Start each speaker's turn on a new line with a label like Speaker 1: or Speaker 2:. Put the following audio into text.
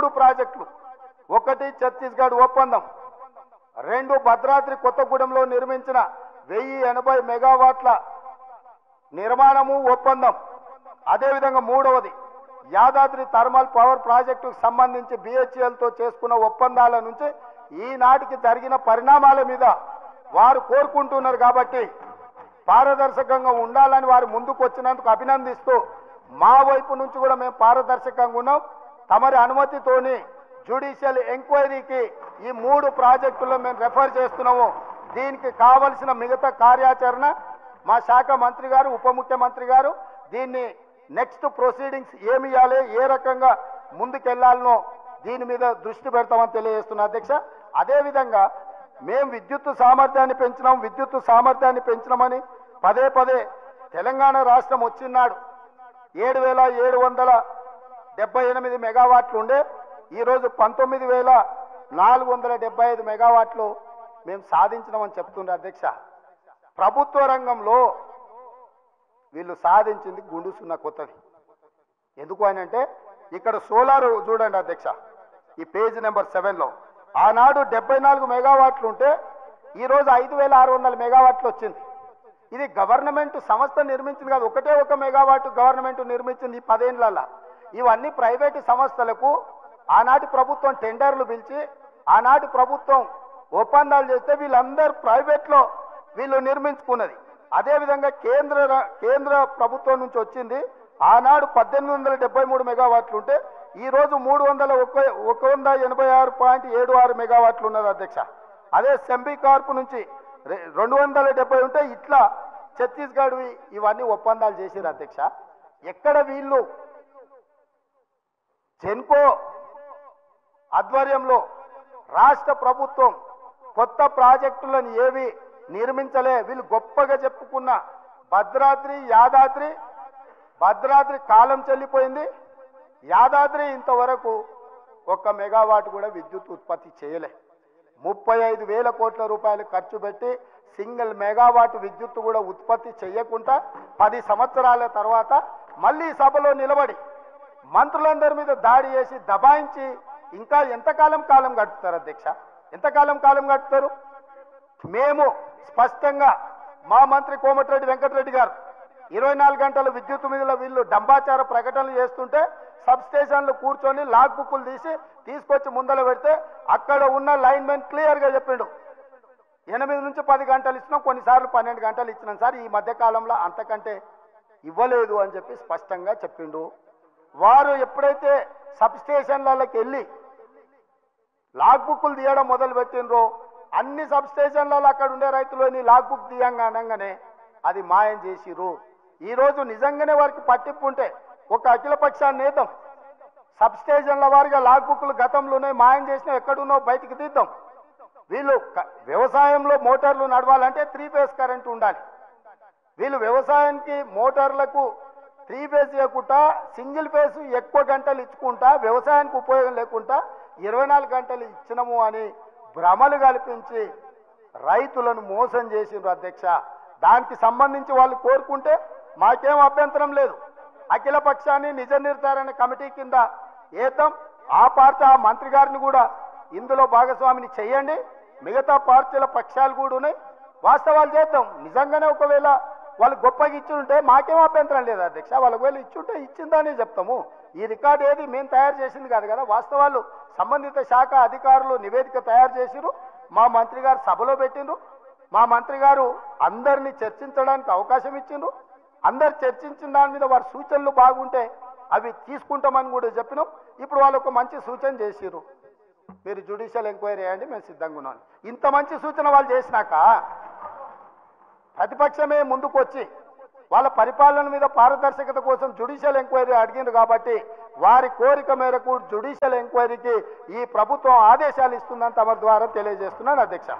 Speaker 1: మూడు ప్రాజెక్టులు, ఒకటి ఛత్తీస్గఢ్ ఒప్పందం, రెండు భద్రాద్రి కొత్తగూడెంలో నిర్మించిన 1080 మెగావాట్ల నిర్మాణము ఒప్పందం, అదేవిధంగా మూడవది యాదాద్రి థర్మల్ పవర్ ప్రాజెక్టుకు సంబంధించి బిహెచ్ఎల్తో చేసుకున్న ఒప్పందాల నుంచి ఈనాటికి జరిగిన పరిణామాల మీద వారు కోరుకుంటున్నారు. కాబట్టి పారదర్శకంగా ఉండాలని వారు ముందుకు వచ్చినందుకు అభినందిస్తూ మా వైపు నుంచి కూడా మేము పారదర్శకంగా ఉన్నాం. తమరి అనుమతితోని జ్యుడిషియల్ ఎంక్వైరీకి ఈ మూడు ప్రాజెక్టుల్లో మేము రెఫర్ చేస్తున్నాము. దీనికి కావలసిన మిగతా కార్యాచరణ మా శాఖ మంత్రి గారు, ఉప ముఖ్యమంత్రి గారు దీన్ని నెక్స్ట్ ప్రొసీడింగ్స్ ఏమి ఇవ్వాలి, ఏ రకంగా ముందుకెళ్లాలనో దీని మీద దృష్టి పెడతామని తెలియజేస్తున్నా అధ్యక్ష. అదేవిధంగా మేము విద్యుత్ సామర్థ్యాన్ని పెంచినామని పదే పదే తెలంగాణ రాష్ట్రం వచ్చినాడు 7,778 మెగావాట్లు ఉండే ఈరోజు 19,475 మెగావాట్లు మేము సాధించినామని చెప్తుండే అధ్యక్ష. ప్రభుత్వ రంగంలో వీళ్ళు సాధించింది గుండుసున్న కొత్తది. ఎందుకు అని అంటే ఇక్కడ సోలార్ చూడండి అధ్యక్ష, ఈ పేజ్ నెంబర్ 7లో ఆనాడు 74 మెగావాట్లు ఉంటే ఈరోజు 5,600 మెగావాట్లు వచ్చింది. ఇది గవర్నమెంట్ సంస్థ నిర్మించింది కాదు, ఒకటే ఒక మెగావాట్ గవర్నమెంట్ నిర్మించింది ఈ 10 ఏళ్లలో. ఇవన్నీ ప్రైవేటు సంస్థలకు ఆనాటి ప్రభుత్వం టెండర్లు పిలిచి ఆనాటి ప్రభుత్వం ఒప్పందాలు చేస్తే వీళ్ళందరూ ప్రైవేట్లో వీళ్ళు నిర్మించుకున్నది. అదేవిధంగా కేంద్ర ప్రభుత్వం నుంచి వచ్చింది ఆనాడు 1873 మెగావాట్లు ఉంటే ఈరోజు 186.76 మెగావాట్లు ఉన్నది అధ్యక్ష. అదే సెంబీ కార్పు నుంచి 270 ఉంటే ఇట్లా ఛత్తీస్గఢ్ ఇవన్నీ ఒప్పందాలు చేశారు అధ్యక్ష. ఎక్కడ వీళ్ళు జెన్కో ఆధ్వర్యంలో రాష్ట్ర ప్రభుత్వం కొత్త ప్రాజెక్టులను ఏవి నిర్మించలే. వీళ్ళు గొప్పగా చెప్పుకున్న భద్రాద్రి కాలం చెల్లిపోయింది. యాదాద్రి ఇంతవరకు 1 మెగావాట్ కూడా విద్యుత్ ఉత్పత్తి చేయలే. 35,000 కోట్ల రూపాయలు ఖర్చు పెట్టి సింగిల్ మెగావాట్ విద్యుత్ కూడా ఉత్పత్తి చేయకుండా 10 సంవత్సరాల తర్వాత మళ్ళీ సభలో నిలబడి మంత్రులందరి మీద దాడి చేసి దబాయించి ఇంకా ఎంతకాలం గడుపుతారు అధ్యక్ష? ఎంతకాలం గడుపుతారు? మేము స్పష్టంగా మా మంత్రి కోమటిరెడ్డి వెంకటరెడ్డి గారు 24 గంటల విద్యుత్ మీద వీళ్ళు డంబాచార ప్రకటనలు చేస్తుంటే సబ్ స్టేషన్లు కూర్చొని లాగ్ బుక్కులు తీసుకొచ్చి ముందర పెడితే అక్కడ ఉన్న లైన్మెన్ క్లియర్గా చెప్పిండు 8 నుంచి 10 గంటలు ఇచ్చినాం, కొన్నిసార్లు 12 గంటలు ఇచ్చినాం సార్, ఈ మధ్య కాలంలో అంతకంటే ఇవ్వలేదు అని చెప్పి స్పష్టంగా చెప్పిండు. వారు ఎప్పుడైతే సబ్ స్టేషన్లకి వెళ్ళి లాగ్ బుక్కులు తీయడం మొదలు పెట్టినరో అన్ని సబ్ స్టేషన్లలో అక్కడ ఉండే రైతులని లాగ్ బుక్ తీయంగానే అది మాయం చేసిరు. ఈరోజు నిజంగానే వారికి పట్టింపు ఉంటే ఒక అఖిల పక్షాన్ని నేద్దాం, సబ్ స్టేషన్ల వారిగా లాగ్ బుక్లు గతంలోనే మాయం చేసినా ఎక్కడున్నో బయటికి తీద్దాం. వీళ్ళు వ్యవసాయంలో మోటార్లు నడవాలంటే 3 ఫేజ్ కరెంటు ఉండాలి. వీళ్ళు వ్యవసాయానికి మోటార్లకు 3 ఫేజ్ ఇవ్వకుండా సింగిల్ ఫేజ్ ఎక్కువ గంటలు ఇచ్చుకుంటా వ్యవసాయానికి ఉపయోగం లేకుండా 24 గంటలు ఇచ్చినము అని భ్రమలు కల్పించి రైతులను మోసం చేసిండ్రు అధ్యక్ష. దానికి సంబంధించి వాళ్ళు కోరుకుంటే మాకేం అభ్యంతరం లేదు. అఖిల పక్షాన్ని నిజ నిర్ధారణ కమిటీ కింద ఏతం ఆ పార్టీ ఆ మంత్రి గారిని కూడా ఇందులో భాగస్వామిని చేయండి. మిగతా పార్టీల పక్షాలు కూడా ఉన్నాయి, వాస్తవాలు చేద్దాం. నిజంగానే ఒకవేళ వాళ్ళు గొప్పగా ఇచ్చుంటే మాకేం అభ్యంతరం లేదు అధ్యక్ష. వాళ్ళ ఒకవేళ ఇచ్చుంటే ఇచ్చిందని చెప్తాము. ఈ రికార్డు ఏది మేము తయారు చేసింది కాదు కదా, వాస్తవాలు సంబంధిత శాఖ అధికారులు నివేదిక తయారు చేసిరు, మా మంత్రి గారు సభలో పెట్టిండ్రు. మా మంత్రి గారు అందరినీ చర్చించడానికి అవకాశం ఇచ్చిండ్రు. అందరు చర్చించిన దాని మీద వారి సూచనలు బాగుంటే అవి తీసుకుంటామని కూడా చెప్పినాం. ఇప్పుడు వాళ్ళు ఒక మంచి సూచన చేసిరు, మీరు జ్యుడిషియల్ ఎంక్వైరీ చేయండి, మేము సిద్ధంగా ఉన్నాం. ఇంత మంచి సూచన వాళ్ళు చేసినాక ప్రతిపక్షమే ముందుకు వచ్చి వాళ్ళ పరిపాలన మీద పారదర్శకత కోసం జ్యుడిషియల్ ఎంక్వైరీ అడిగింది కాబట్టి వారి కోరిక మేరకు జ్యుడిషియల్ ఎంక్వైరీకి ఈ ప్రభుత్వం ఆదేశాలు ఇస్తుందని తమ ద్వారా తెలియజేస్తున్నాను అధ్యక్ష.